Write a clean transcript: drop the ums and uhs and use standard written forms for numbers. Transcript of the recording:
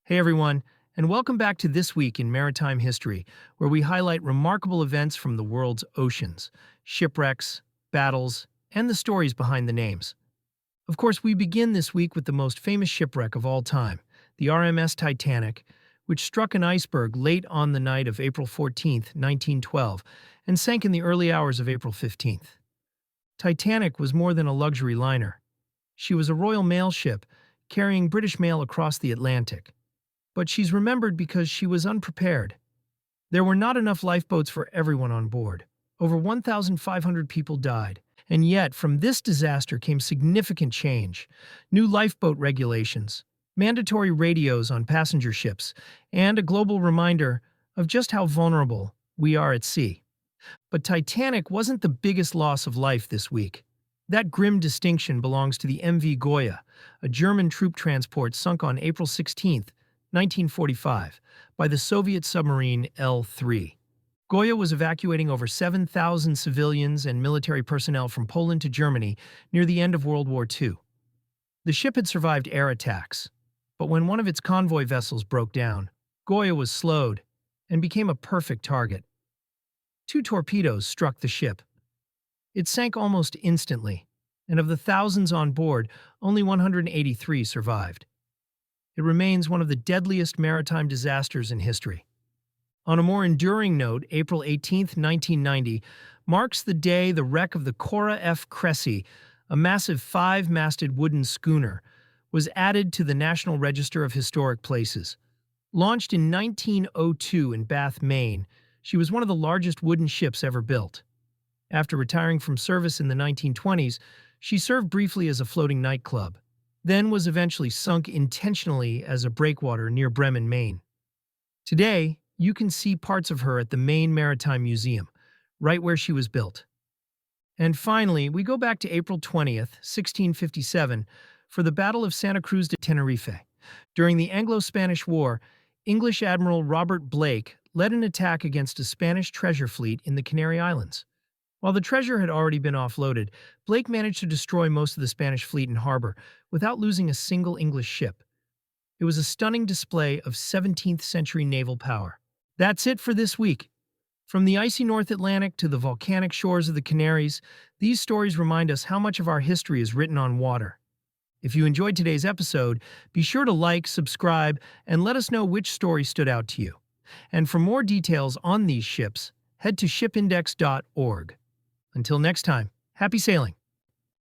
Hey everyone, and welcome back to This Week in Maritime History, where we highlight remarkable events from the world's oceans, shipwrecks, battles, and the stories behind the names. Of course, we begin this week with the most famous shipwreck of all time, the RMS Titanic, which struck an iceberg late on the night of April 14, 1912, and sank in the early hours of April 15th. Titanic was more than a luxury liner. She was a Royal Mail ship, carrying British mail across the Atlantic. But she's remembered because she was unprepared. There were not enough lifeboats for everyone on board. Over 1,500 people died. And yet, from this disaster came significant change. New lifeboat regulations, mandatory radios on passenger ships, and a global reminder of just how vulnerable we are at sea. But Titanic wasn't the biggest loss of life this week. That grim distinction belongs to the MV Goya, a German troop transport sunk on April 16th, 1945, by the Soviet submarine L-3. Goya was evacuating over 7,000 civilians and military personnel from Poland to Germany near the end of World War II. The ship had survived air attacks, but when one of its convoy vessels broke down, Goya was slowed and became a perfect target. Two torpedoes struck the ship. It sank almost instantly, and of the thousands on board, only 183 survived. It remains one of the deadliest maritime disasters in history. On a more enduring note, April 18, 1990, marks the day the wreck of the Cora F. Cressey, a massive five-masted wooden schooner, was added to the National Register of Historic Places. Launched in 1902 in Bath, Maine, she was one of the largest wooden ships ever built. After retiring from service in the 1920s, she served briefly as a floating nightclub, then was eventually sunk intentionally as a breakwater near Bremen, Maine. Today, you can see parts of her at the Maine Maritime Museum, right where she was built. And finally, we go back to April 20th, 1657, for the Battle of Santa Cruz de Tenerife. During the Anglo-Spanish War, English Admiral Robert Blake led an attack against a Spanish treasure fleet in the Canary Islands. While the treasure had already been offloaded, Blake managed to destroy most of the Spanish fleet in harbor without losing a single English ship. It was a stunning display of 17th-century naval power. That's it for this week. From the icy North Atlantic to the volcanic shores of the Canaries, these stories remind us how much of our history is written on water. If you enjoyed today's episode, be sure to like, subscribe, and let us know which story stood out to you. And for more details on these ships, head to ShipIndex.org. Until next time, happy sailing!